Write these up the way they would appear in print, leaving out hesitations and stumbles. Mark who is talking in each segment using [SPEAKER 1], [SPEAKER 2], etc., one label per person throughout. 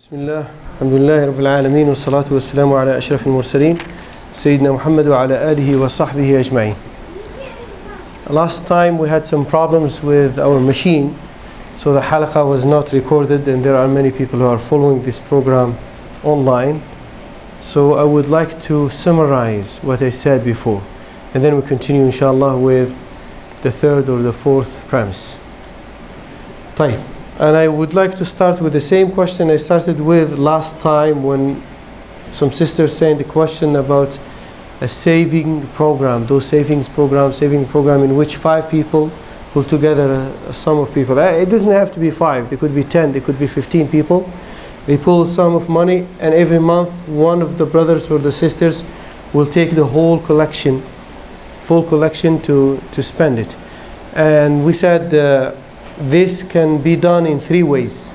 [SPEAKER 1] Bismillah, alhamdulillah, rabbil alameen, wa salatu wa salamu ala ashrafil mursaleen, Sayyidina Muhammad wa ala alihi wa sahbihi ajma'in. Last time we had some problems with our machine, so the halaqah was not recorded, and there are many people who are following this program online. So I would like to summarize what I said before, and then we continue inshallah with the third or the fourth premise. طيب. And I would like to start with the same question I started with last time, when some sisters saying the question about a saving program, those saving program in which 5 people pull together a sum of people. It doesn't have to be 5, there could be 10, there could be 15 people. They pull a sum of money, and every month one of the brothers or the sisters will take the whole collection, full collection to spend it. And we said this can be done in 3 ways.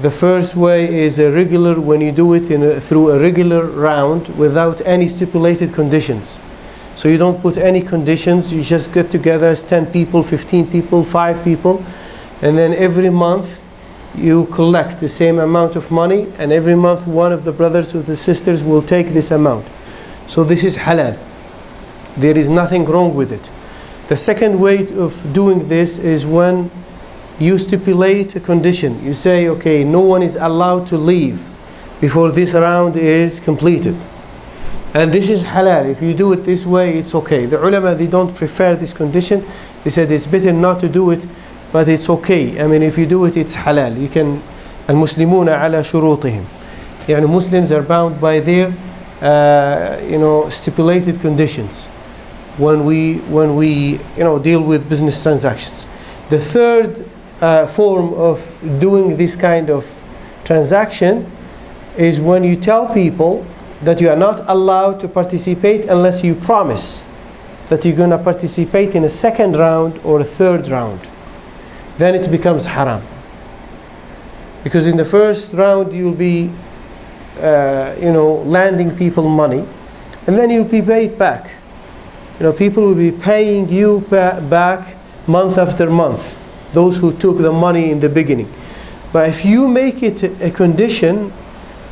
[SPEAKER 1] The first way is a regular, when you do it through a regular round without any stipulated conditions. So you don't put any conditions, you just get together as 10 people, 15 people, 5 people, and then every month you collect the same amount of money, and every month one of the brothers or the sisters will take this amount. So this is halal. There is nothing wrong with it. The second way of doing this is when you stipulate a condition. You say, okay, no one is allowed to leave before this round is completed. And this is halal. If you do it this way, it's okay. The ulama, they don't prefer this condition. They said it's better not to do it, but it's okay. I mean, if you do it, it's halal. You can, al-Muslimuna ala shurutihim. Yani Muslims are bound by their, stipulated conditions when we deal with business transactions. The third form of doing this kind of transaction is when you tell people that you are not allowed to participate unless you promise that you're going to participate in a second round or a third round. Then it becomes haram. Because in the first round you'll be lending people money, and then you'll be paid back. People will be paying you back month after month, those who took the money in the beginning. But if you make it a condition,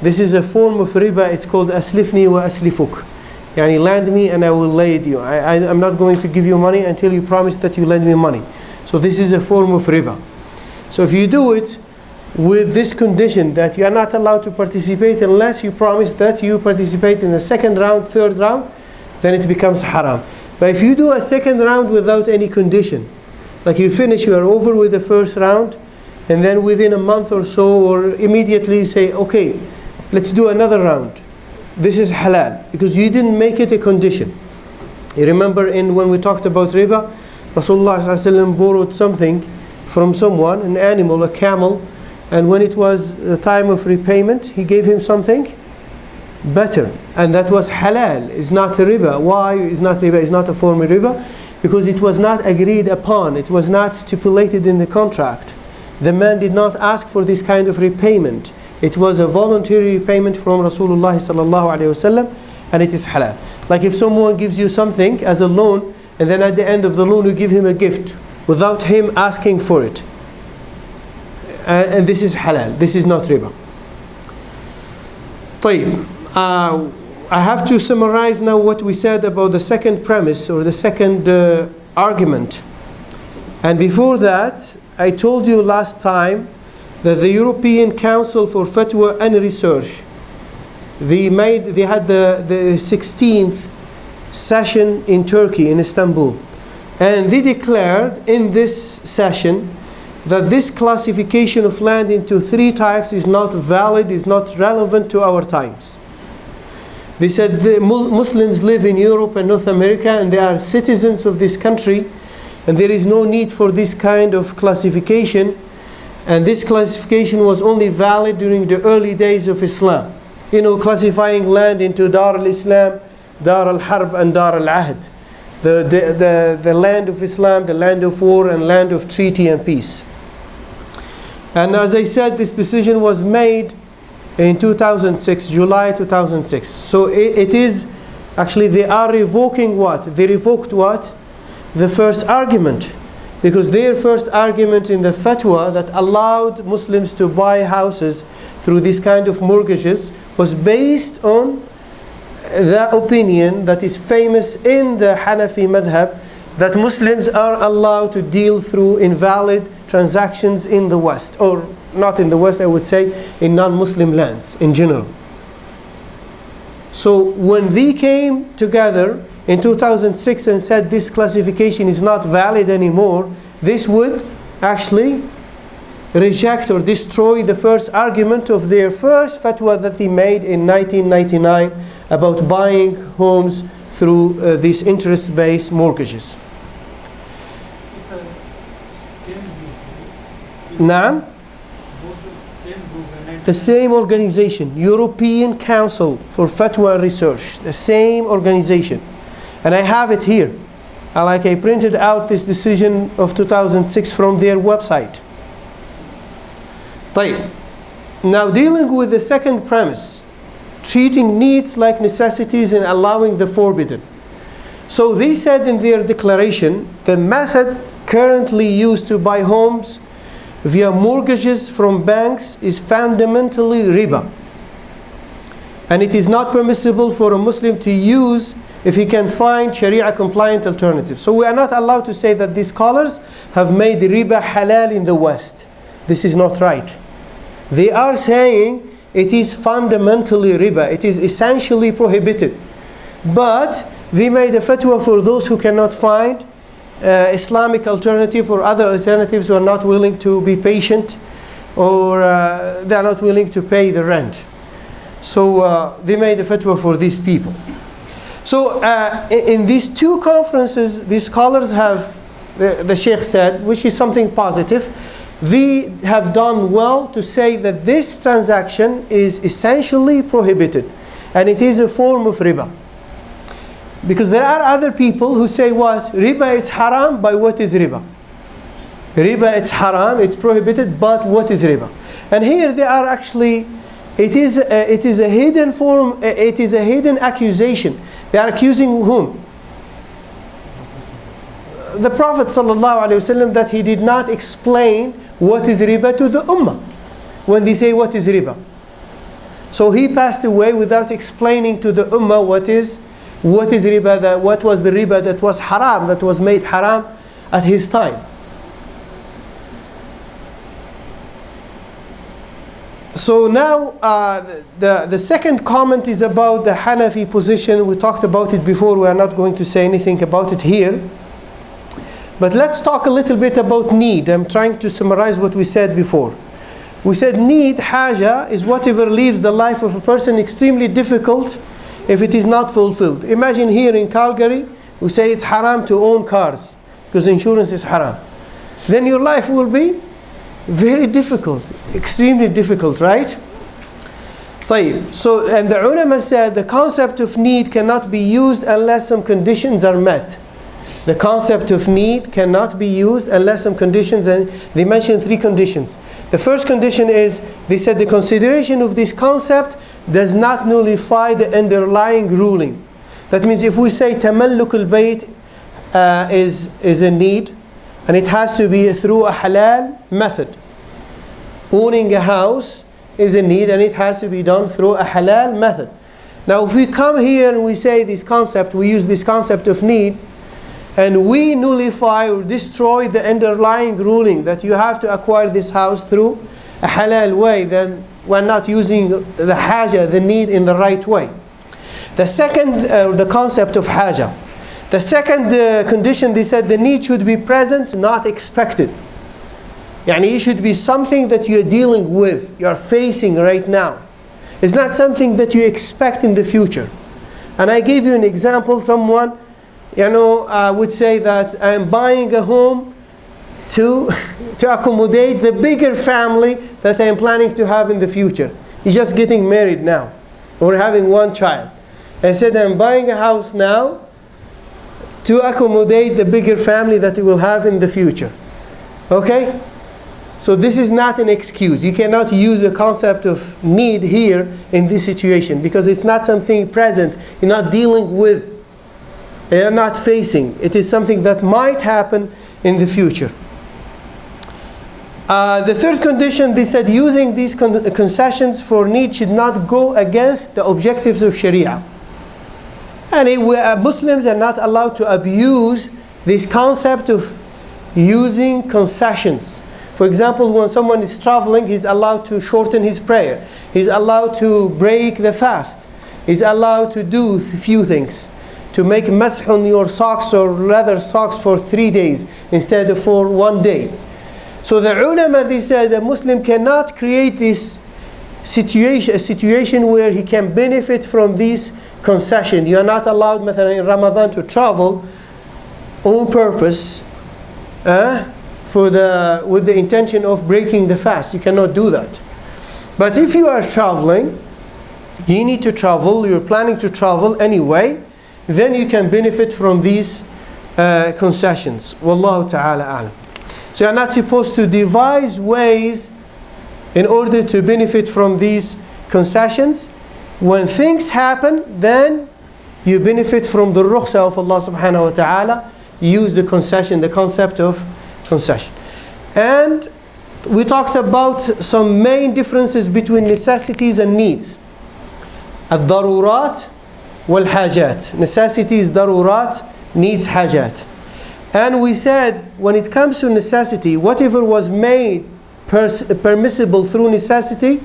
[SPEAKER 1] this is a form of riba. It's called aslifni wa aslifuk. Yani lend me and I will lend you. I'm not going to give you money until you promise that you lend me money. So this is a form of riba. So if you do it with this condition that you are not allowed to participate unless you promise that you participate in the second round, third round, then it becomes haram. But if you do a second round without any condition, like you finish, you are over with the first round, and then within a month or so, or immediately you say, okay, let's do another round. This is halal, because you didn't make it a condition. You remember when we talked about riba, Rasulullah ﷺ borrowed something from someone, an animal, a camel, and when it was the time of repayment, he gave him something better, and that was halal. It's not a riba. Why is not riba? It's not a form of riba, because it was not agreed upon. It was not stipulated in the contract. The man did not ask for this kind of repayment. It was a voluntary repayment from Rasulullah sallallahu alaihi wasallam, and it is halal. Like if someone gives you something as a loan, and then at the end of the loan you give him a gift without him asking for it, and this is halal. This is not riba. طيب. I have to summarize now what we said about the second premise, or the second argument. And before that, I told you last time that the European Council for Fatwa and Research, they had the 16th session in Turkey, in Istanbul. And they declared in this session that this classification of land into 3 types is not valid, is not relevant to our times. They said the Muslims live in Europe and North America, and they are citizens of this country, and there is no need for this kind of classification. And this classification was only valid during the early days of Islam. Classifying land into Dar al-Islam, Dar al-Harb, and Dar al-Ahd. The land of Islam, the land of war, and land of treaty and peace. And as I said, this decision was made in 2006, July 2006. So it is, actually they are revoking what? They revoked what? The first argument. because their first argument in the fatwa that allowed Muslims to buy houses through this kind of mortgages was based on the opinion that is famous in the Hanafi madhab, that Muslims are allowed to deal through invalid transactions in the West, or not in the West, I would say in non-Muslim lands in general. So when they came together in 2006 and said this classification is not valid anymore, this would actually reject or destroy the first argument of their first fatwa that they made in 1999 about buying homes through these interest-based mortgages. Naam? The same organization, European Council for Fatwa and Research, the same organization. And I have it here. I printed out this decision of 2006 from their website. طيب. Now dealing with the second premise, treating needs like necessities and allowing the forbidden. So they said in their declaration, the method currently used to buy homes via mortgages from banks is fundamentally riba. And it is not permissible for a Muslim to use if he can find Sharia compliant alternatives. So we are not allowed to say that these scholars have made riba halal in the West. This is not right. They are saying it is fundamentally riba. It is essentially prohibited. But they made a fatwa for those who cannot find Islamic alternative or other alternatives, who are not willing to be patient, or they are not willing to pay the rent. So they made a fatwa for these people. So in these two conferences, these scholars have, the Sheikh said, which is something positive, they have done well to say that this transaction is essentially prohibited and it is a form of riba. Because there are other people who say what? Riba is haram, but what is riba? Riba, it's haram, it's prohibited, but what is riba? And here they are actually, it is a hidden form, it is a hidden accusation. They are accusing whom? The Prophet ﷺ, that he did not explain what is riba to the ummah when they say what is riba. So he passed away without explaining to the ummah what is riba, what was the riba that was haram, that was made haram at his time. So now the second comment is about the Hanafi position. We talked about it before. We are not going to say anything about it here. But let's talk a little bit about need. I'm trying to summarize what we said before. We said need, haja, is whatever leaves the life of a person extremely difficult if it is not fulfilled. Imagine here in Calgary, we say it's haram to own cars because insurance is haram. Then your life will be very difficult, extremely difficult, right? طيب. So, and the ulama said the concept of need cannot be used unless some conditions are met. The concept of need cannot be used unless some conditions, and they mentioned 3 conditions. The first condition is, they said the consideration of this concept does not nullify the underlying ruling. That means if we say tamalluk al-bayt is a need, and it has to be through a halal method. Owning a house is a need and it has to be done through a halal method. Now if we come here and we say this concept, we use this concept of need, and we nullify or destroy the underlying ruling that you have to acquire this house through a halal way, then we're not using the haja, the need, in the right way. The second, the concept of haja. The second condition, they said the need should be present, not expected. Yani it should be something that you're dealing with, you're facing right now. It's not something that you expect in the future. And I gave you an example. Someone, would say that I'm buying a home to accommodate the bigger family that I'm planning to have in the future. He's just getting married now, or having one child. I said I'm buying a house now to accommodate the bigger family that he will have in the future. Okay? So this is not an excuse. You cannot use the concept of need here in this situation, because it's not something present. You're not dealing with. You're not facing. It is something that might happen in the future. The third condition, they said using these concessions for need should not go against the objectives of Sharia. And Muslims are not allowed to abuse this concept of using concessions. For example, when someone is traveling, he's allowed to shorten his prayer. He's allowed to break the fast. He's allowed to do a few things. To make mash on your socks or leather socks for 3 days instead of for 1 day. So the ulama, they said the Muslim cannot create this situation, a situation where he can benefit from these concessions. You are not allowed, مثلا, in Ramadan to travel on purpose with the intention of breaking the fast. You cannot do that. But if you are traveling, you need to travel, you're planning to travel anyway, then you can benefit from these concessions. Wallahu ta'ala a'lam. So you're not supposed to devise ways in order to benefit from these concessions. When things happen, then you benefit from the rukhsa of Allah subhanahu wa ta'ala. Use the concession, the concept of concession. And we talked about some main differences between necessities and needs. Ad-darurat wal-hajat. Necessities, darurat, needs, hajat. And we said, when it comes to necessity, whatever was made permissible through necessity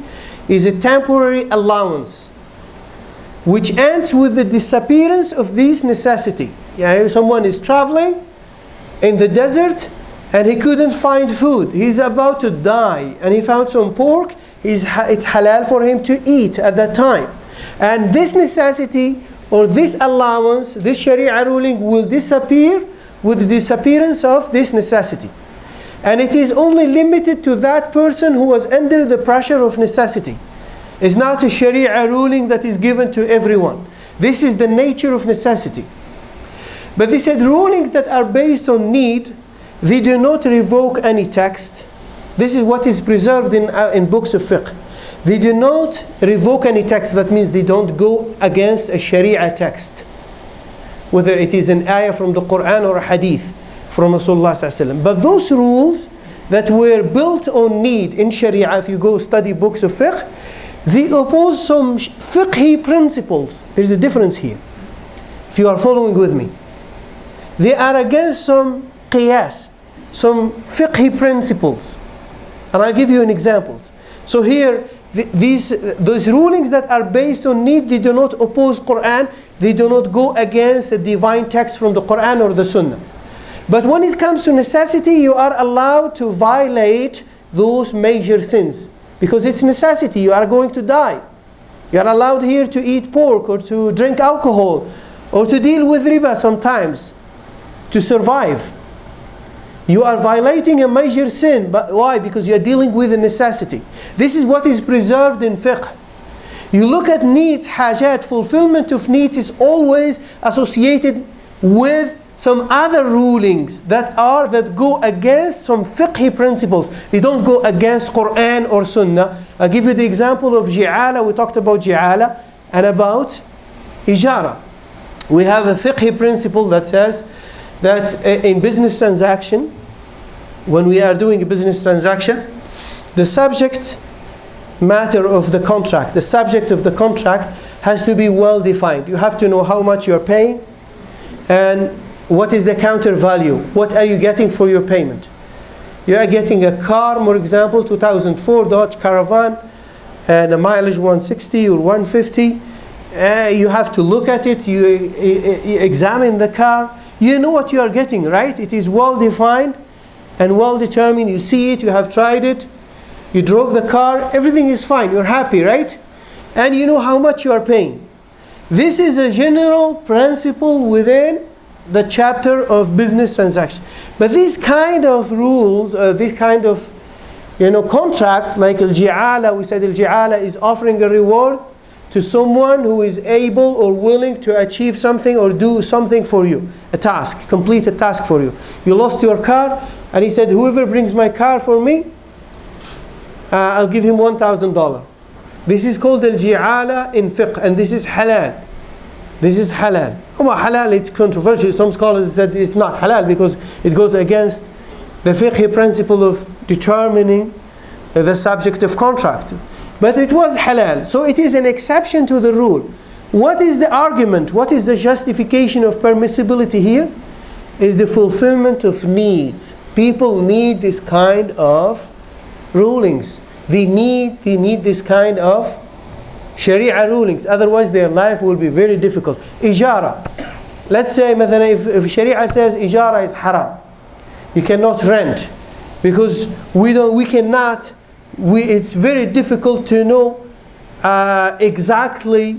[SPEAKER 1] is a temporary allowance, which ends with the disappearance of this necessity. Yeah, someone is traveling in the desert and he couldn't find food. He's about to die and he found some pork. It's halal for him to eat at that time. And this necessity or this allowance, this Sharia ruling will disappear with the disappearance of this necessity. And it is only limited to that person who was under the pressure of necessity. It's not a Sharia ruling that is given to everyone. This is the nature of necessity. But they said rulings that are based on need, they do not revoke any text. This is what is preserved in books of fiqh. They do not revoke any text. That means they don't go against a Sharia text, whether it is an ayah from the Quran or a hadith from Rasulullah sallallahu alaihi wasallam. But those rules that were built on need in Sharia, if you go study books of fiqh, they oppose some fiqhi principles. There's a difference here, if you are following with me. They are against some qiyas, some fiqhi principles. And I'll give you an examples. So here, those rulings that are based on need, they do not oppose Quran. They do not go against a divine text from the Quran or the Sunnah. But when it comes to necessity, you are allowed to violate those major sins. Because it's necessity, you are going to die. You are allowed here to eat pork or to drink alcohol or to deal with riba sometimes to survive. You are violating a major sin. But why? Because you are dealing with a necessity. This is what is preserved in fiqh. You look at needs, hajat, fulfillment of needs is always associated with some other rulings that go against some fiqhi principles. They don't go against Quran or Sunnah. I'll give you the example of ji'ala. We talked about ji'ala and about ijara. We have a fiqhi principle that says that in business transaction, when we are doing a business transaction, the subject matter of the contract, the subject of the contract has to be well defined. You have to know how much you are paying and what is the counter value. What are you getting for your payment? You are getting a car, for example, 2004 Dodge Caravan and a mileage 160 or 150. You have to look at it, you examine the car. You know what you are getting, right? It is well defined and well determined. You see it, you have tried it. You drove the car, everything is fine, you're happy, right? And you know how much you are paying. This is a general principle within the chapter of business transaction. But these kind of rules, these kind of contracts like al-ji'ala, we said al-ji'ala is offering a reward to someone who is able or willing to achieve something or do something for you. A task, complete a task for you. You lost your car and he said, whoever brings my car for me, I'll give him $1,000. This is called al-ji'ala in fiqh, and this is halal. This is halal. Well, halal, it's controversial. Some scholars said it's not halal because it goes against the fiqh principle of determining the subject of contract. But it was halal. So it is an exception to the rule. What is the argument? What is the justification of permissibility here? Is the fulfillment of needs. People need this kind of rulings. They need this kind of Sharia rulings. Otherwise their life will be very difficult. Ijara. Let's say if Sharia says ijara is haram, you cannot rent because it's very difficult to know exactly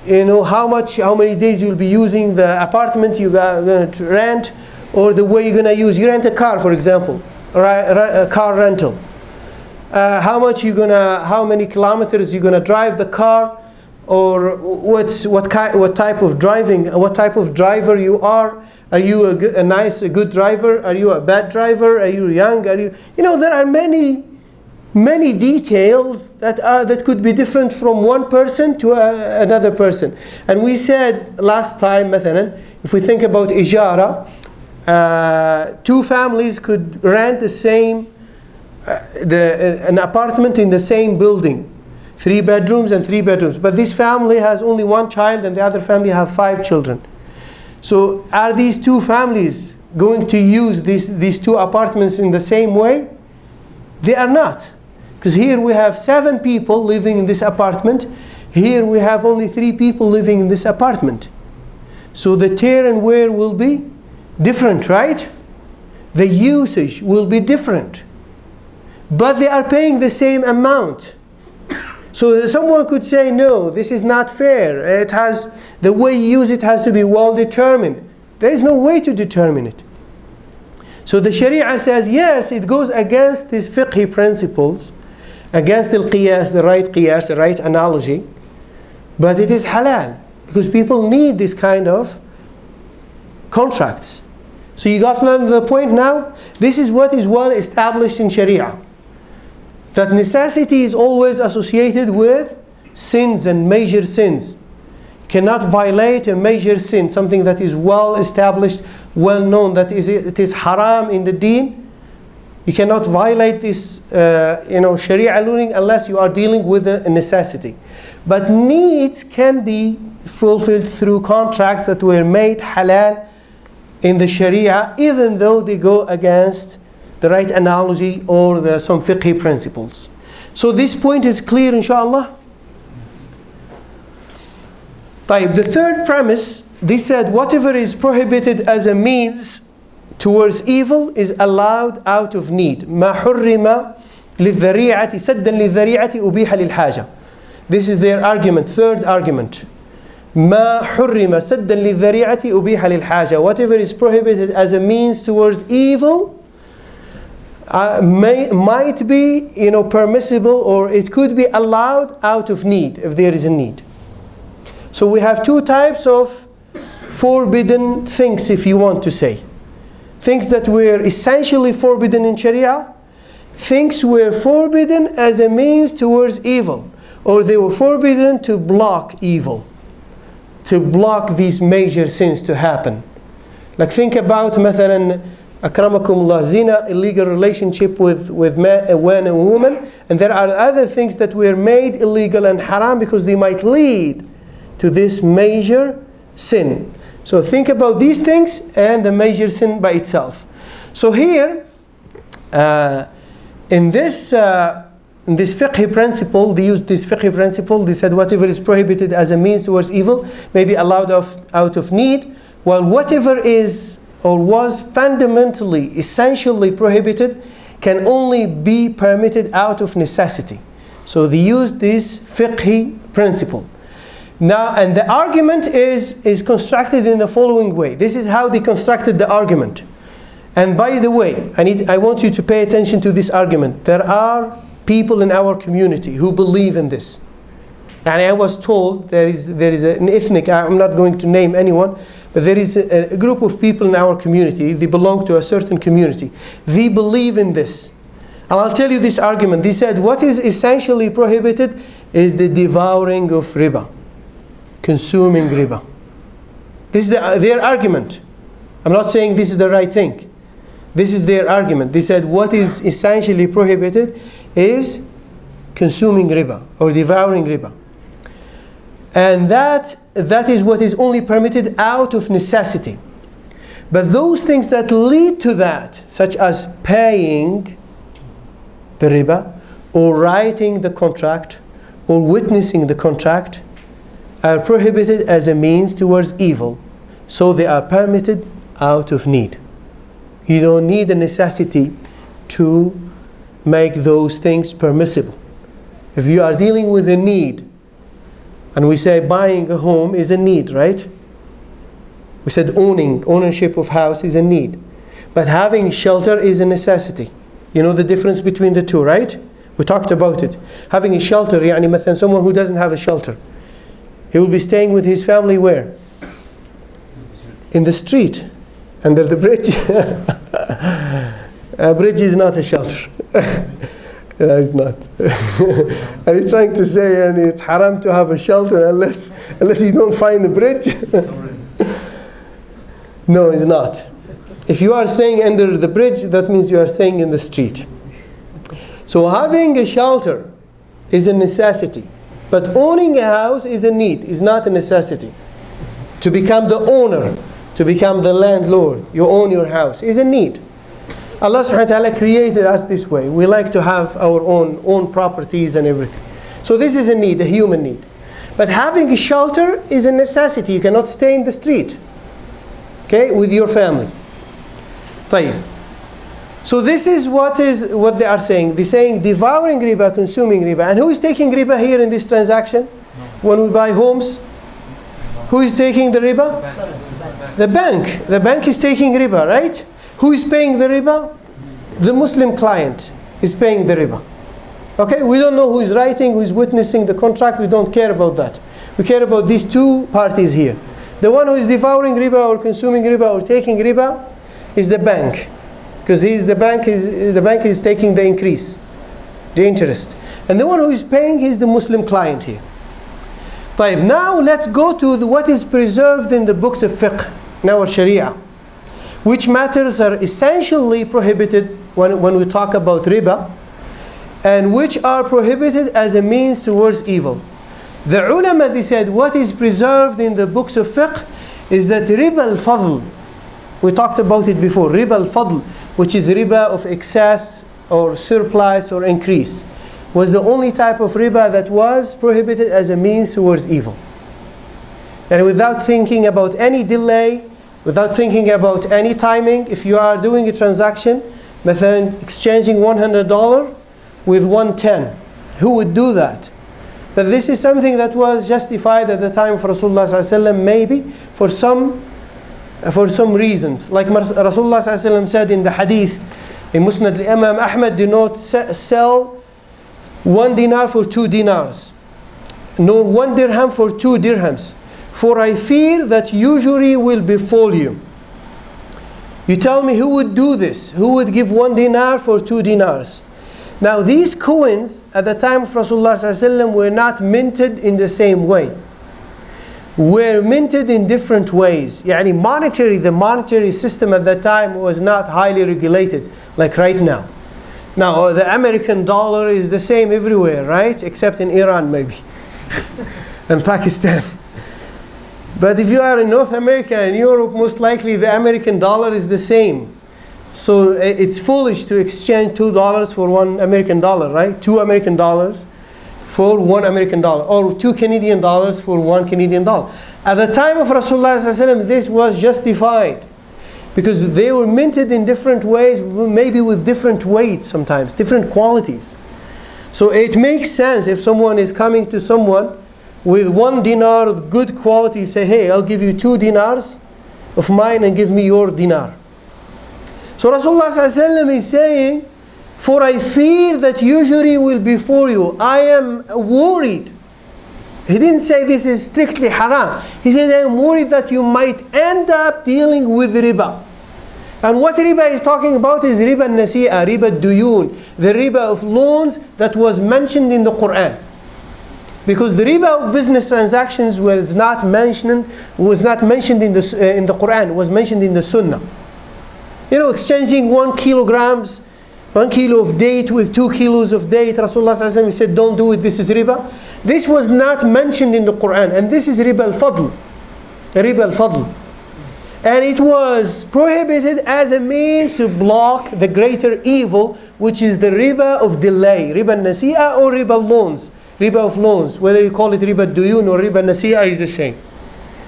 [SPEAKER 1] how many days you'll be using the apartment you're going to rent, or the way you're going to use. You rent a car, for example, a car rental. How many kilometers you're going to drive the car, or what type of driver you are. Are you a good driver? Are you a bad driver? Are you young? There are many details that could be different from one person to another person. And we said last time, مثلا, if we think about ijara, two families could rent an apartment in the same building, 3 bedrooms and 3 bedrooms. But this family has only 1 child and the other family have 5 children. So are these two families going to use these 2 apartments in the same way? They are not. Because here we have 7 people living in this apartment. Here we have only 3 people living in this apartment. So the tear and wear will be different, right? The usage will be different. But they are paying the same amount. So someone could say, no, this is not fair. The way you use it has to be well determined. There is no way to determine it. So the Sharia says, yes, it goes against these fiqh principles, against al-qiyas, the right analogy, but it is halal because people need this kind of contracts. So you got the point now? This is what is well established in Sharia. That necessity is always associated with sins and major sins. You cannot violate a major sin, something that is well established, well known, that it is haram in the deen. You cannot violate this Sharia ruling unless you are dealing with a necessity. But needs can be fulfilled through contracts that were made halal in the Sharia, even though they go against the right analogy or some fiqh principles. So this point is clear, inshallah. The third premise, they said whatever is prohibited as a means towards evil is allowed out of need. ما حرم للذريعة سدا للذريعة أبيح للحاجة. This is their argument, third argument. ما حرم سدا للذريعة أبيح للحاجة. Whatever is prohibited as a means towards evil might be permissible, or it could be allowed out of need if there is a need. So we have 2 types of forbidden things, if you want to say. Things that were essentially forbidden in Sharia, things were forbidden as a means towards evil, or they were forbidden to block evil, to block these major sins to happen. Like think about مثلا akramakumullah, zina, illegal relationship with man and woman, and there are other things that were made illegal and haram because they might lead to this major sin. So think about these things and the major sin by itself. So here, in this fiqh principle, they used this fiqh principle. They said whatever is prohibited as a means towards evil may be allowed out of need, while whatever is or was fundamentally, essentially prohibited can only be permitted out of necessity. So they used this fiqh principle. Now, and the argument is constructed in the following way. This is how they constructed the argument. And by the way, I want you to pay attention to this argument. There are people in our community who believe in this. And I was told there is an ethnic, I'm not going to name anyone, but there is a group of people in our community, they belong to a certain community. They believe in this. And I'll tell you this argument. They said what is essentially prohibited is the devouring of riba, consuming riba. This is their argument. I'm not saying this is the right thing. This is their argument. They said what is essentially prohibited is consuming riba or devouring riba. And that is what is only permitted out of necessity. But those things that lead to that, such as paying the riba, or writing the contract, or witnessing the contract, are prohibited as a means towards evil. So they are permitted out of need. You don't need a necessity to make those things permissible. If you are dealing with a need, and we say buying a home is a need, right? We said ownership of house is a need. But having shelter is a necessity. You know the difference between the two, right? We talked about it. Having a shelter, يعني مثلا someone who doesn't have a shelter, he will be staying with his family where? In the street, under the bridge. A bridge is not a shelter. No, it's not. Are you trying to say and it's haram to have a shelter unless you don't find a bridge? No, it's not. If you are staying under the bridge, that means you are staying in the street. So having a shelter is a necessity. But owning a house is a need, is not a necessity. To become the owner, to become the landlord, you own your house, is a need. Allah subhanahu wa ta'ala created us this way. We like to have our own properties and everything. So this is a need, a human need. But having a shelter is a necessity. You cannot stay in the street, okay, with your family. طيب. So this is what they are saying. They're saying devouring riba, consuming riba. And who is taking riba here in this transaction? When we buy homes, who is taking the riba? The bank. The bank is taking riba, right? Who is paying the riba? The Muslim client is paying the riba. Okay, we don't know who is writing, who is witnessing the contract. We don't care about that. We care about these two parties here. The one who is devouring riba or consuming riba or taking riba is the bank, because the bank is taking the increase, the interest. And the one who is paying is the Muslim client here. طيب, now let's go to what is preserved in the books of fiqh, in our Sharia. Which matters are essentially prohibited when we talk about riba, and which are prohibited as a means towards evil. The ulama, they said what is preserved in the books of fiqh is that riba al-fadl, we talked about it before, riba al-fadl, which is riba of excess or surplus or increase, was the only type of riba that was prohibited as a means towards evil. And without thinking about any delay, without thinking about any timing, if you are doing a transaction, مثلا exchanging $100 with $110, who would do that? But this is something that was justified at the time of Rasulullah ﷺ, maybe for some reasons. Like Rasulullah ﷺ said in the hadith, in Musnad al-Imam Ahmad, do not sell 1 dinar for 2 dinars, nor 1 dirham for 2 dirhams. For I fear that usury will befall you. You tell me who would do this? Who would give 1 dinar for 2 dinars? Now these coins at the time of Rasulullah ﷺ were not minted in the same way. Were minted in different ways. يعني the monetary system at that time was not highly regulated like right now. Now the American dollar is the same everywhere, right? Except in Iran maybe. And Pakistan. But if you are in North America and Europe, most likely the American dollar is the same. So it's foolish to exchange $2 for 1 American dollar, right? 2 American dollars for 1 American dollar, or 2 Canadian dollars for 1 Canadian dollar. At the time of Rasulullah ﷺ, this was justified because they were minted in different ways, maybe with different weights sometimes, different qualities. So it makes sense if someone is coming to someone with 1 dinar of good quality, say, hey, I'll give you 2 dinars of mine and give me your dinar. So Rasulullah ﷺ is saying, for I fear that usury will befall you. I am worried. He didn't say this is strictly haram. He said, I am worried that you might end up dealing with riba. And what riba is talking about is riba nasi'a, riba duyun, the riba of loans that was mentioned in the Quran. Because the riba of business transactions was not mentioned in the Quran, was mentioned in the Sunnah. You know, exchanging 1 kilo of date with 2 kilos of date. Rasulullah ﷺ said, don't do it, this is riba. This was not mentioned in the Quran, and this is riba al-fadl. Riba al-fadl. And it was prohibited as a means to block the greater evil, which is the riba of delay. Riba al-nasi'a or riba al-loans. Riba of loans. Whether you call it riba al-duyun or riba al-nasi'a is the same.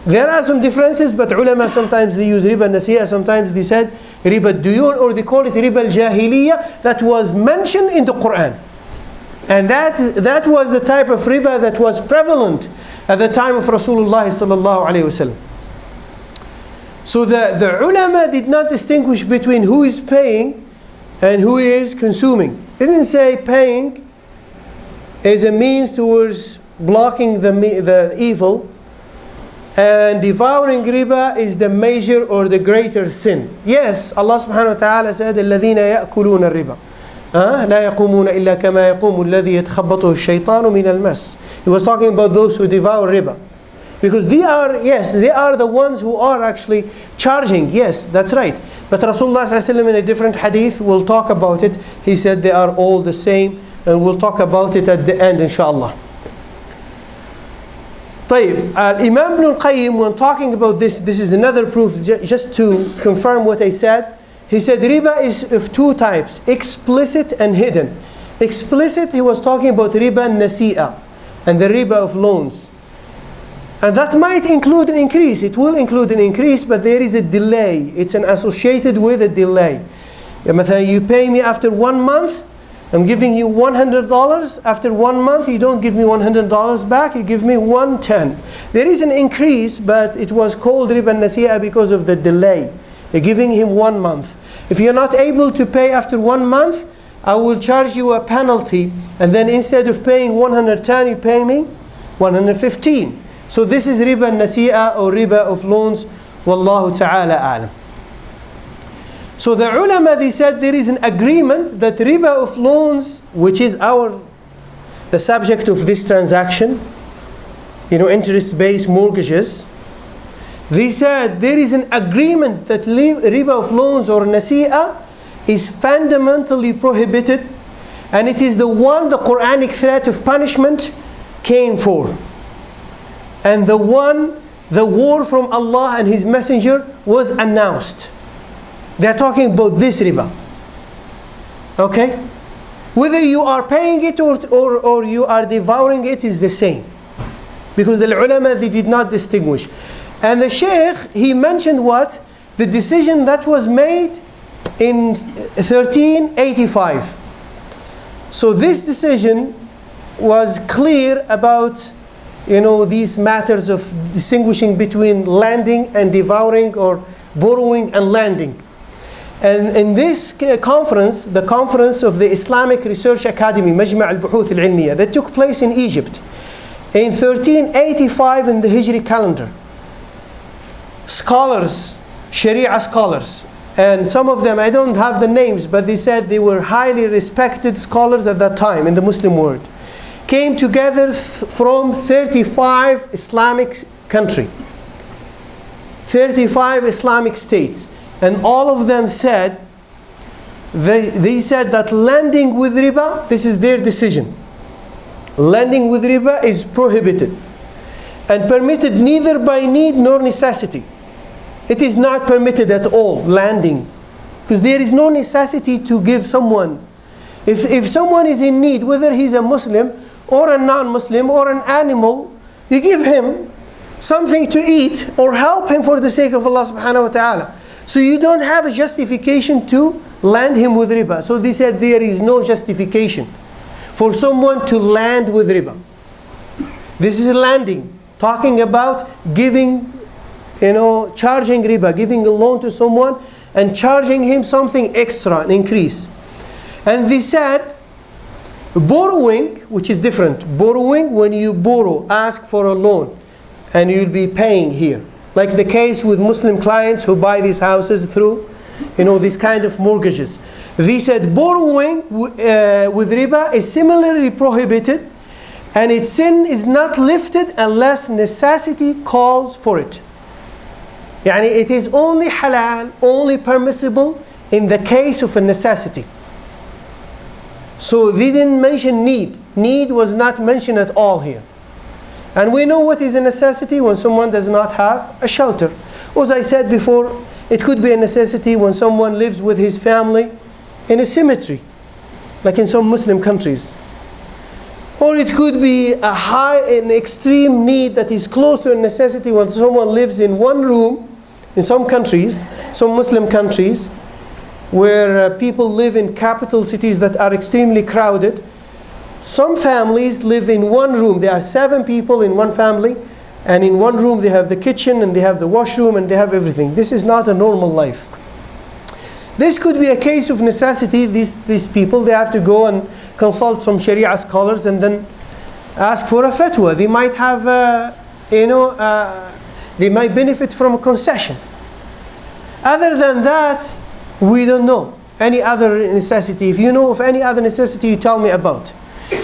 [SPEAKER 1] There are some differences, but ulama sometimes they use riba al-nasi'a, sometimes they said riba al-duyun, or they call it riba al-jahiliyyah, that was mentioned in the Quran. And that was the type of riba that was prevalent at the time of Rasulullah sallallahu alayhi wasallam. So the ulama did not distinguish between who is paying and who is consuming. They didn't say paying is a means towards blocking the evil, and devouring riba is the major or the greater sin. Yes, Allah subhanahu wa ta'ala said, الَّذِينَ يَأْكُلُونَ الرِّبَى لا يقومون إلا كما يقوم الذي يتخبطه الشيطان من المس. He was talking about those who devour riba. Because they are the ones who are actually charging. Yes, that's right. But Rasulullah ﷺ in a different hadith will talk about it. He said they are all the same, and we'll talk about it at the end inshallah. طيب, Imam Ibn al-Qayyim, when talking about this is another proof, just to confirm what I said. He said riba is of two types, explicit and hidden. Explicit, he was talking about riba nasi'a and the riba of loans. And that might include an increase. It will include an increase, but there is a delay. It's associated with a delay. You pay me after 1 month, I'm giving you $100. After 1 month, you don't give me $100 back, you give me $110. There is an increase, but it was called riba nasi'a because of the delay. You're giving him 1 month. If you're not able to pay after 1 month, I will charge you a penalty, and then instead of paying 110, you pay me 115. So this is riba nasi'a or riba of loans. Wallahu ta'ala a'lam. So the ulama, they said there is an agreement that riba of loans, which is the subject of this transaction, interest-based mortgages, they said there is an agreement that riba of loans or nasi'a is fundamentally prohibited, and it is the one the Quranic threat of punishment came for. And the war from Allah and His Messenger was announced. They are talking about this riba. Okay? Whether you are paying it or you are devouring it is the same. Because the ulama, they did not distinguish. And the Sheikh, he mentioned what? The decision that was made in 1385. So this decision was clear about these matters of distinguishing between lending and devouring, or borrowing and lending. And in this conference, the conference of the Islamic Research Academy, Majma' al-Buhuth al-Ilmiyah, that took place in Egypt in 1385 in the Hijri calendar. Scholars, Sharia scholars, and some of them, I don't have the names, but they said they were highly respected scholars at that time in the Muslim world, came together from 35 Islamic countries, 35 Islamic states, and all of them said, they said that lending with riba, this is their decision, lending with riba is prohibited and permitted neither by need nor necessity. It is not permitted at all, lending, because there is no necessity to give someone. If someone is in need, whether he's a Muslim or a non-Muslim or an animal, you give him something to eat or help him for the sake of Allah subhanahu wa ta'ala. So you don't have a justification to lend him with riba. So they said there is no justification for someone to lend with riba. This is lending, talking about giving, charging riba, giving a loan to someone and charging him something extra, an increase. And they said borrowing, which is different. Borrowing, when you borrow, ask for a loan, and you'll be paying here. Like the case with Muslim clients who buy these houses through, these kind of mortgages. They said borrowing with riba is similarly prohibited, and its sin is not lifted unless necessity calls for it. Yani it is only halal, only permissible in the case of a necessity. So they didn't mention need. Need was not mentioned at all here. And we know what is a necessity when someone does not have a shelter. As I said before, it could be a necessity when someone lives with his family in a cemetery, like in some Muslim countries. Or it could be an extreme need that is close to a necessity when someone lives in one room in some countries, some Muslim countries, where people live in capital cities that are extremely crowded. Some families live in one room. There are 7 people in one family, and in one room they have the kitchen and they have the washroom and they have everything. This is not a normal life. This could be a case of necessity. These people, they have to go and consult some Sharia scholars and then ask for a fatwa. They might have, they might benefit from a concession. Other than that, we don't know any other necessity. If you know of any other necessity, you tell me about.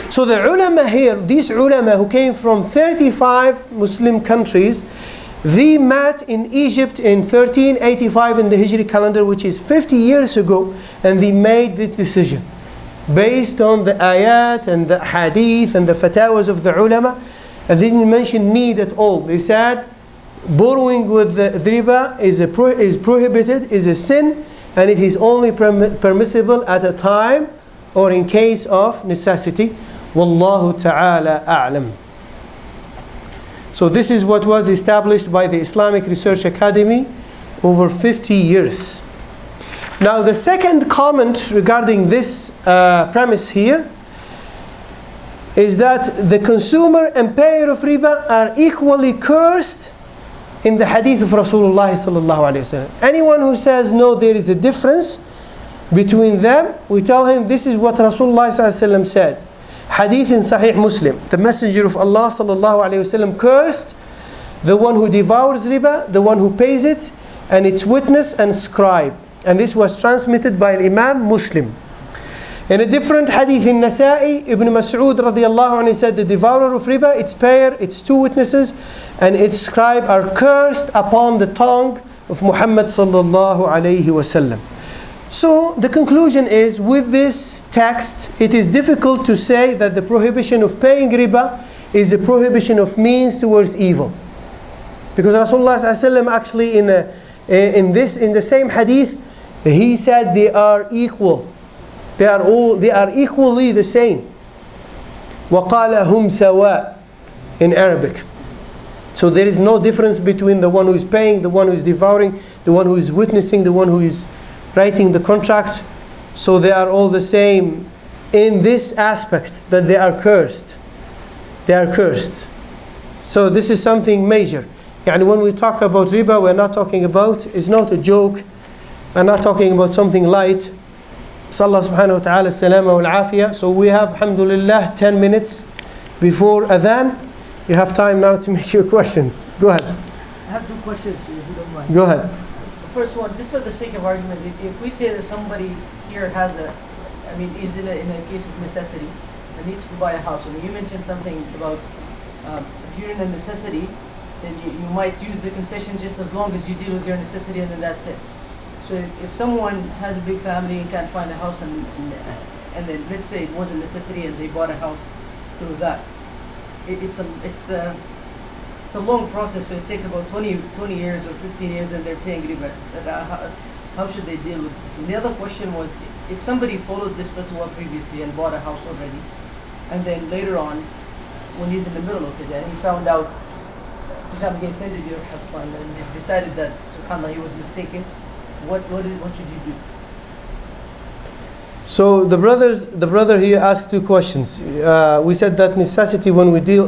[SPEAKER 1] So the ulama here, these ulama who came from 35 Muslim countries, they met in Egypt in 1385 in the Hijri calendar, which is 50 years ago, and they made this decision based on the ayat and the hadith and the fatawas of the ulama, and they didn't mention need at all. They said borrowing with the riba is prohibited, is a sin, and it is only permissible at a time or in case of necessity. Wallahu ta'ala a'lam. So this is what was established by the Islamic Research Academy over 50 years. Now the second comment regarding this premise here is that the consumer and payer of riba are equally cursed in the hadith of Rasulullah sallallahu alaihi wasallam. Anyone who says no, there is a difference between them, we tell him this is what Rasulullah sallallahu alaihi wasallam said. Hadith in Sahih Muslim. The Messenger of Allah sallallahu alaihi wasallam cursed the one who devours riba, the one who pays it, and its witness and scribe. And this was transmitted by Imam Muslim. In a different hadith in Nasa'i, Ibn Mas'ud radiyallahu anhu said, the devourer of riba, its payer, its 2 witnesses, and its scribe are cursed upon the tongue of Muhammad sallallahu alayhi wasallam. So the conclusion is, with this text, it is difficult to say that the prohibition of paying riba is a prohibition of means towards evil. Because Rasulullah sallallahu actually in the same hadith, he said they are equal. They are equally the same. وَقَالَ هُمْ سَوَاء in Arabic. So there is no difference between the one who is paying, the one who is devouring, the one who is witnessing, the one who is writing the contract. So they are all the same in this aspect, that they are cursed. They are cursed. So this is something major. And when we talk about riba, we're not talking about, it's not a joke. I'm not talking about something light. Allah subhanahu wa ta'ala salama wal afiyah. So we have, alhamdulillah, 10 minutes before adhan. You have time now to make your questions. Go ahead.
[SPEAKER 2] I have 2 questions, if you don't mind.
[SPEAKER 1] Go ahead.
[SPEAKER 2] The first one, just for the sake of argument, if we say that somebody here has is in a case of necessity and needs to buy a house, and you mentioned something about if you're in a necessity, then you might use the concession just as long as you deal with your necessity, and then that's it. So if someone has a big family and can't find a house, and then let's say it was a necessity and they bought a house through that, it's a long process. So it takes about 20 years or 15 years, and they're paying riba. How should they deal with it? And the other question was, if somebody followed this fatwa previously and bought a house already, and then later on, when he's in the middle of it, and he found out, for example, he intended your fatwa and just decided that, subhanAllah, he was mistaken, what should you do?
[SPEAKER 1] So the brother here asked 2 questions. We said that necessity, when we deal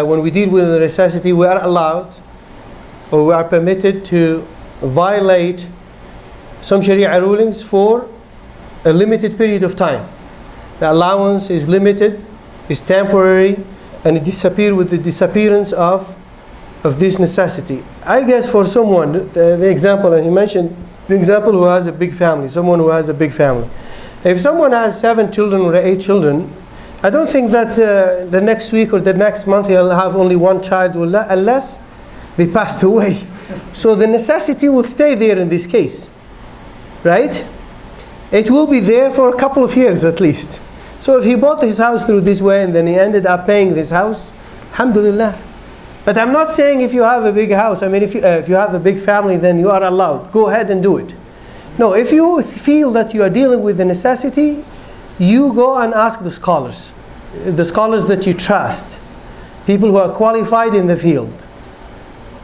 [SPEAKER 1] when we deal with necessity, we are allowed or we are permitted to violate some Sharia rulings for a limited period of time. The allowance is limited, is temporary, and it disappears with the disappearance of this necessity. I guess for someone, the example, and he mentioned the example who has a big family, someone who has a big family. If someone has 7 children or 8 children, I don't think that the next week or the next month he'll have only one child, unless they passed away. So the necessity will stay there in this case, right? It will be there for a couple of years at least. So if he bought his house through this way and then he ended up paying this house, alhamdulillah. But I'm not saying if you have a big house, I mean if you have a big family, then you are allowed. Go ahead and do it. No, if you feel that you are dealing with the necessity, you go and ask the scholars that you trust, people who are qualified in the field.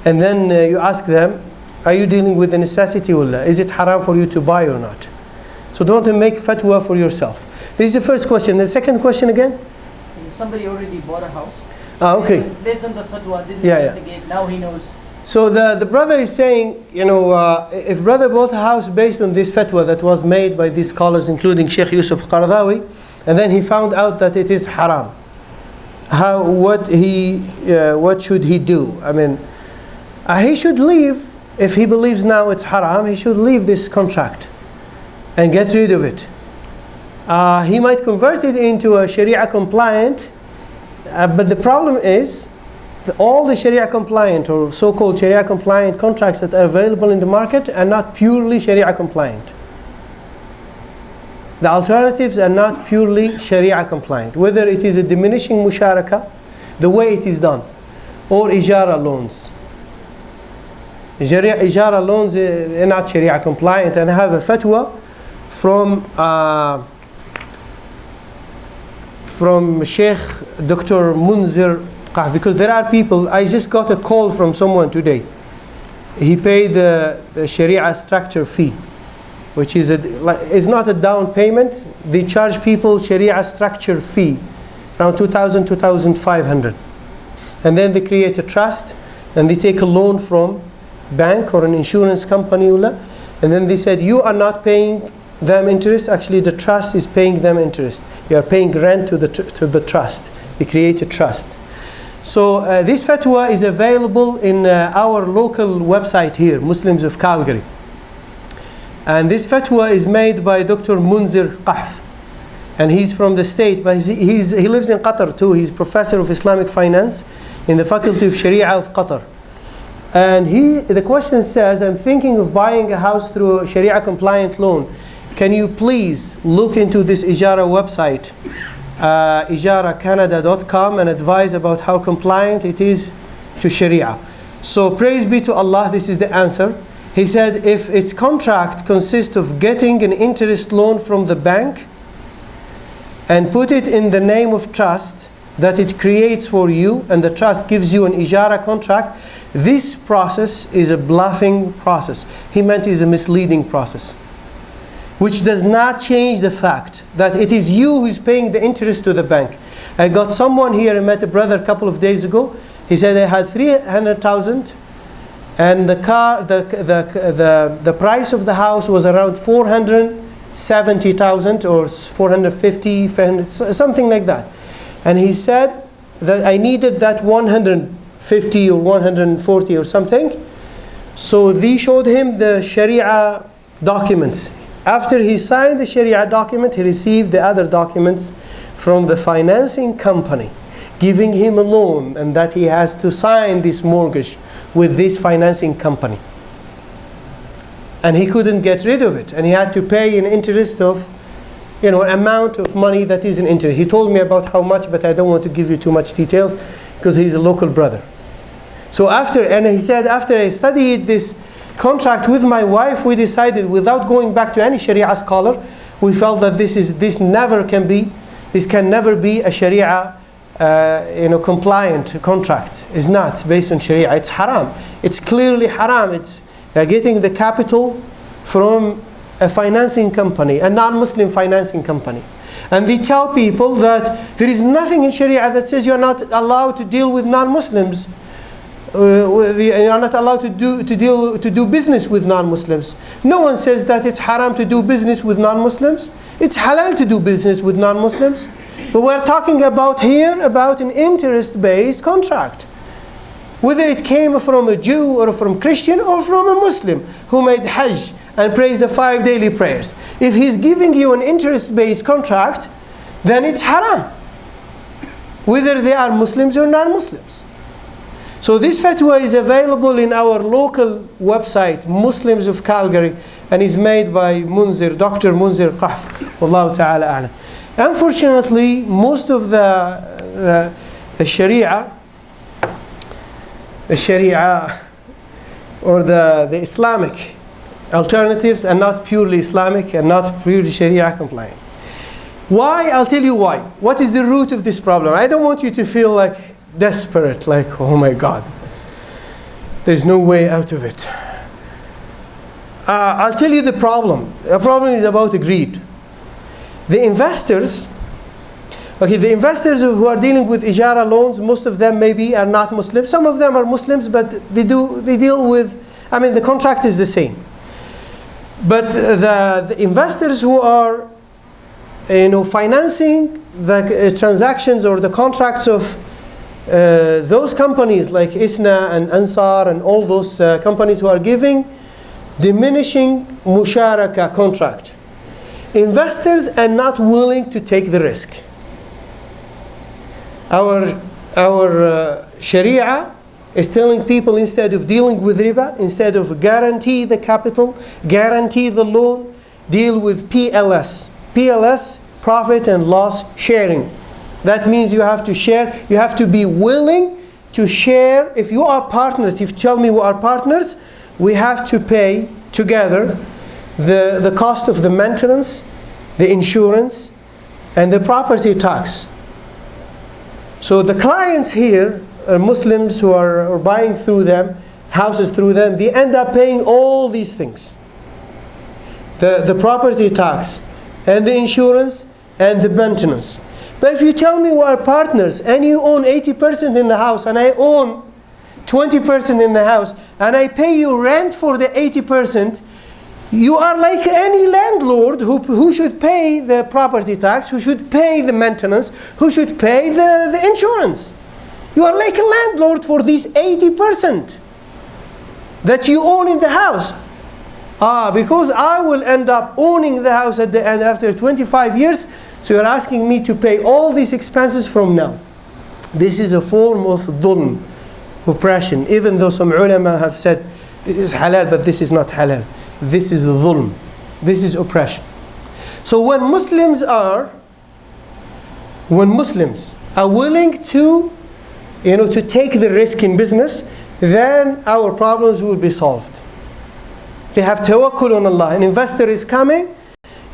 [SPEAKER 1] And then you ask them, are you dealing with the necessity or la? Is it haram for you to buy or not? So don't make fatwa for yourself. This is the first question. The second question again?
[SPEAKER 2] Somebody already bought a house.
[SPEAKER 1] Okay.
[SPEAKER 2] Based on the fatwa, didn't investigate, now he knows.
[SPEAKER 1] So the brother is saying, if brother bought a house based on this fatwa that was made by these scholars, including Sheikh Yusuf Qaradawi, and then he found out that it is haram, what should he do? I mean, he should leave. If he believes now it's haram, he should leave this contract and get rid of it. He might convert it into a Sharia compliant, but the problem is all the Sharia compliant or so-called Sharia compliant contracts that are available in the market are not purely Sharia compliant. The alternatives are not purely Sharia compliant, whether it is a diminishing musharaka, the way it is done, or ijara loans. Ijara loans are not Sharia compliant, and I have a fatwa from Sheikh Dr. Munzir, because there are people, I just got a call from someone today. He paid the Sharia structure fee, which is it's not a down payment. They charge people Sharia structure fee, around 2,000, 2,500. And then they create a trust, and they take a loan from bank or an insurance company, and then they said, you are not paying them interest, actually the trust is paying them interest. You are paying rent to the trust. They create a trust. So this fatwa is available in our local website here, Muslims of Calgary. And this fatwa is made by Dr. Munzir Qahf. And he's from the state, but he lives in Qatar too. He's professor of Islamic finance in the Faculty of Sharia of Qatar. And the question says, I'm thinking of buying a house through a Sharia compliant loan. Can you please look into this Ijara website, ijaracanada.com, and advise about how compliant it is to Sharia? So praise be to Allah, this is the answer. He said if its contract consists of getting an interest loan from the bank and put it in the name of trust that it creates for you, and the trust gives you an Ijara contract, this process is a bluffing process. He meant is a misleading process, which does not change the fact that it is you who is paying the interest to the bank. I got someone here, I met a brother a couple of days ago. He said I had 300,000 and the price of the house was around 470,000 or 450, 500, something like that. And he said that I needed that 150 or 140 or something. So they showed him the Sharia documents. After he signed the Sharia document, he received the other documents from the financing company, giving him a loan, and that he has to sign this mortgage with this financing company. And he couldn't get rid of it, and he had to pay an interest of, an amount of money that is an interest. He told me about how much, but I don't want to give you too much details because he's a local brother. So he said, after I studied this contract with my wife, we decided, without going back to any Sharia scholar, we felt that this can never be a Sharia compliant contract. It's not based on Sharia. It's haram. It's clearly haram. They're getting the capital from a financing company, a non-Muslim financing company. And they tell people that there is nothing in Sharia that says you're not allowed to deal with non-Muslims. You are not allowed to do business with non-Muslims. No one says that it's haram to do business with non-Muslims. It's halal to do business with non-Muslims. But we're talking about here about an interest-based contract. Whether it came from a Jew or from Christian or from a Muslim who made Hajj and prays the 5 daily prayers. If he's giving you an interest-based contract, then it's haram. whether they are Muslims or non-Muslims. So this fatwa is available in our local website, Muslims of Calgary, and is made by Dr. Munzir Qahf. Wallahu ta'ala a'lam. Unfortunately, most of the Sharia or the Islamic alternatives are not purely Islamic and not purely Sharia compliant. Why? I'll tell you why. What is the root of this problem? I don't want you to feel like desperate, like, oh my God, there's no way out of it. I'll tell you the problem. The problem is about greed. The investors who are dealing with ijara loans, most of them maybe are not Muslims. Some of them are Muslims, but they deal with, the contract is the same. But the investors who are financing the transactions or the contracts of those companies like ISNA and Ansar and all those companies who are giving diminishing musharaka contract. Investors are not willing to take the risk. Our Sharia is telling people, instead of dealing with riba, instead of guarantee the capital, guarantee the loan, deal with PLS. PLS, profit and loss sharing. That means you have to share, you have to be willing to share. If you are partners, if you tell me we are partners, we have to pay together the cost of the maintenance, the insurance, and the property tax. So the clients here are Muslims who are buying through them, houses through them, they end up paying all these things. The property tax, and the insurance, and the maintenance. But if you tell me we are partners, and you own 80% in the house, and I own 20% in the house, and I pay you rent for the 80%, you are like any landlord who should pay the property tax, who should pay the maintenance, who should pay the insurance. You are like a landlord for these 80% that you own in the house. Because I will end up owning the house at the end after 25 years, so you're asking me to pay all these expenses from now. This is a form of dhulm, oppression, even though some ulama have said this is halal, but this is not halal. This is dhulm. This is oppression. So when Muslims are willing to take the risk in business, then our problems will be solved. They have tawakkul on Allah. An investor is coming,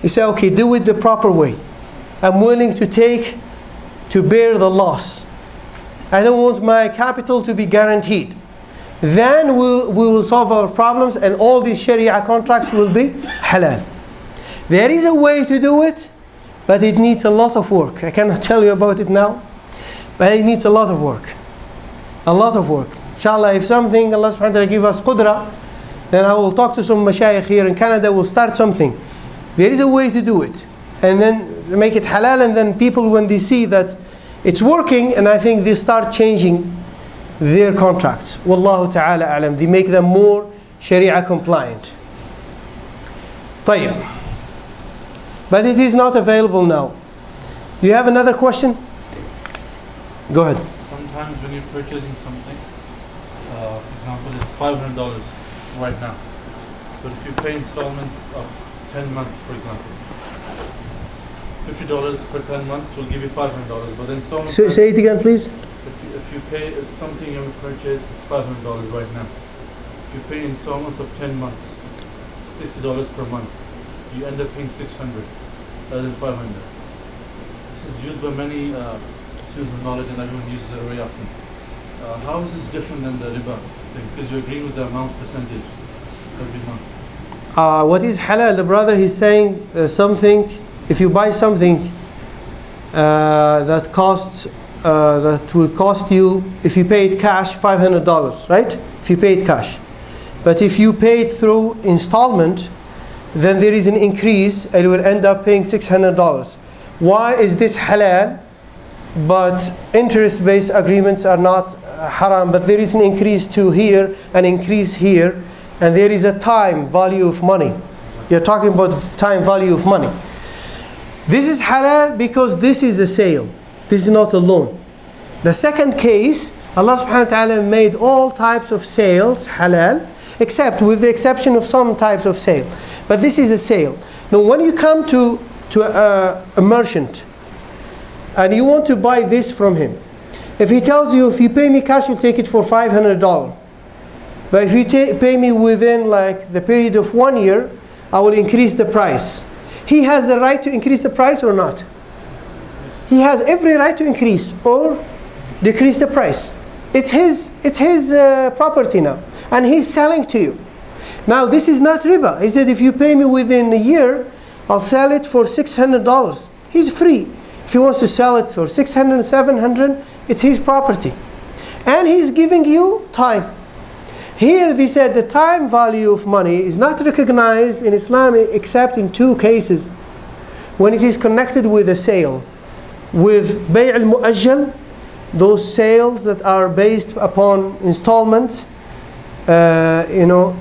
[SPEAKER 1] he says, okay, do it the proper way. I'm willing to bear the loss. I don't want my capital to be guaranteed. Then we will solve our problems, and all these Sharia contracts will be halal. There is a way to do it, but it needs a lot of work. I cannot tell you about it now, but it needs a lot of work. A lot of work. Inshallah, if something, Allah subhanahu wa ta'ala give us qudra, then I will talk to some mashayikh here in Canada, we'll start something. There is a way to do it. And then make it halal, and then people, when they see that it's working, and I think they start changing their contracts. Wallahu ta'ala a'lam. They make them more Sharia compliant. طيب. But it is not available now. Do you have another question? Go ahead.
[SPEAKER 3] Sometimes when you're purchasing something, for example, it's $500 right now. But if you pay installments of 10 months, for example, $50 per 10 months will give you $500. But the installment.
[SPEAKER 1] So, say it again, please.
[SPEAKER 3] If you pay something you purchase, it's $500 right now. If you pay installments of 10 months, $60 per month, you end up paying $600 rather than $500. This is used by many students of knowledge, and everyone uses it very often. How is this different than the riba thing? Because you're agreeing with the amount percentage every month.
[SPEAKER 1] What is halal? The brother, he's saying something. If you buy something that will cost you, if you pay it cash, $500, right? If you pay it cash. But if you pay it through installment, then there is an increase, and you will end up paying $600. Why is this halal? But interest-based agreements are not haram, but there is an increase to here, an increase here, and there is a time value of money. You're talking about time value of money. This is halal because this is a sale. This is not a loan. The second case, Allah subhanahu wa ta'ala made all types of sales halal, except with the exception of some types of sale. But this is a sale. Now when you come to a merchant and you want to buy this from him, if he tells you, if you pay me cash, you'll take it for $500. But if you pay me within like the period of 1 year, I will increase the price. He has the right to increase the price or not? He has every right to increase or decrease the price. It's his property now, and he's selling to you. Now this is not riba. He said, if you pay me within a year, I'll sell it for $600. He's free. If he wants to sell it for $600, $700, it's his property. And he's giving you time. Here they said the time value of money is not recognized in Islam except in two cases. When it is connected with a sale. With bay' al-mu'ajjal, those sales that are based upon installment, payment,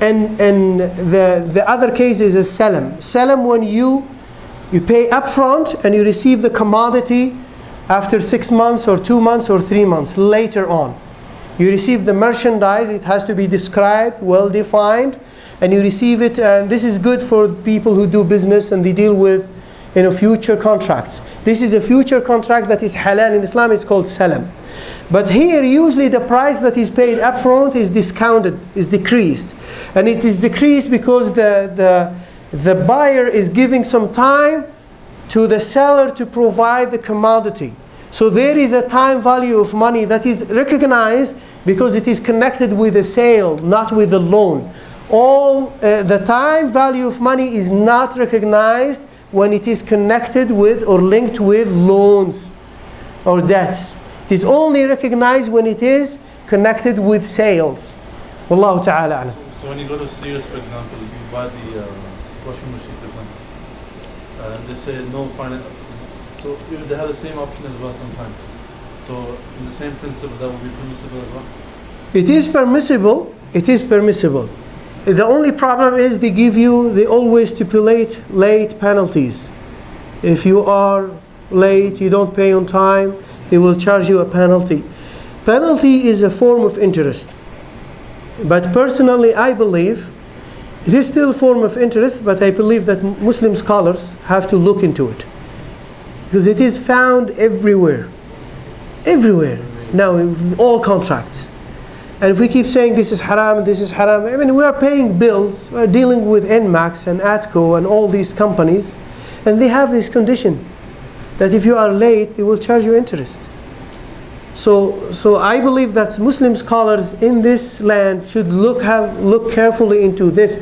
[SPEAKER 1] and the other case is a salam. Salam, when you pay upfront and you receive the commodity after 6 months or 2 months or 3 months later on. You receive the merchandise, it has to be described, well defined, and you receive it. And this is good for people who do business and they deal with future contracts. This is a future contract that is halal in Islam, it's called salam. But here usually the price that is paid upfront is discounted, is decreased. And it is decreased because the buyer is giving some time to the seller to provide the commodity. So there is a time value of money that is recognized because it is connected with a sale, not with a loan. All the time value of money is not recognized when it is connected with or linked with loans or debts. It is only recognized when it is connected with sales. Wallahu ta'ala alam.
[SPEAKER 3] So when you go to Sears, for example, you buy the washing machine, for example, and they say no finance. So they have the same option as well sometimes. So in the same principle, that would be permissible as well?
[SPEAKER 1] It is permissible. It is permissible. The only problem is they always stipulate late penalties. If you are late, you don't pay on time, they will charge you a penalty. Penalty is a form of interest. But personally, I believe it is still a form of interest, but I believe that Muslim scholars have to look into it. Because it is found everywhere. Everywhere. Now, in all contracts. And if we keep saying this is haram, this is haram, I mean, we are paying bills, we are dealing with NMAX and ATCO and all these companies, and they have this condition that if you are late, they will charge you interest. So I believe that Muslim scholars in this land should look carefully into this,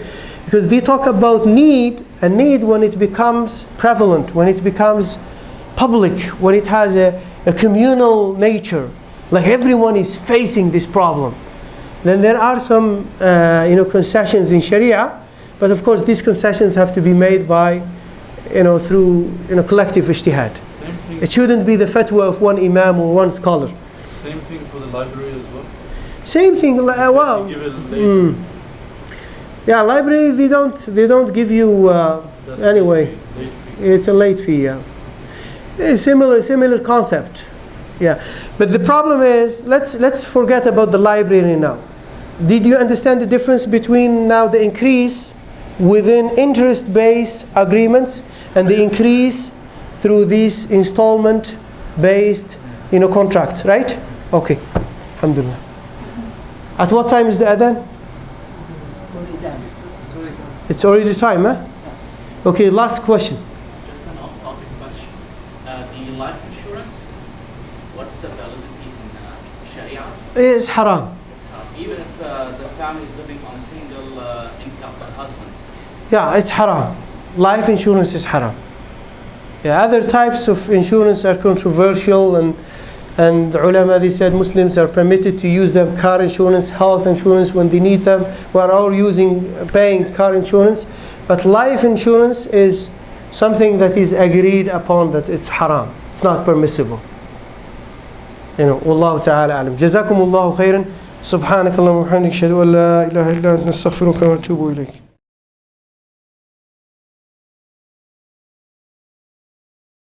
[SPEAKER 1] because they talk about need, and need when it becomes prevalent, when it becomes public, when it has a communal nature, like everyone is facing this problem. Then there are some concessions in Sharia, but of course these concessions have to be made by through collective ijtihad. It shouldn't be the fatwa of one imam or one scholar.
[SPEAKER 3] Same thing for the library as well?
[SPEAKER 1] Same thing, yeah, library they don't give you anyway. It's a late fee, yeah. It's similar concept. Yeah, but the problem is, let's forget about the library now. Did you understand the difference between now the increase within interest-based agreements and the increase through these installment-based contracts, right? Okay, alhamdulillah. At what time is the adhan? It's already time, huh? Okay, last question.
[SPEAKER 4] Just an off-topic question. The life insurance, what's the validity in Sharia?
[SPEAKER 1] It's haram.
[SPEAKER 4] It's haram. Even if the family is living on a single income, the husband.
[SPEAKER 1] Yeah, it's haram. Life insurance is haram. Yeah, other types of insurance are controversial, and the ulama, they said Muslims are permitted to use them, car insurance, health insurance when they need them. We are all paying car insurance, but life insurance is something that is agreed upon that it's haram. It's not permissible. Wallahu ta'ala alam. Jazakumullahu khairan. Subhanakallahumma wa bihamdika ashhadu an la ilaha illa anta astaghfiruka wa atubu ilayk.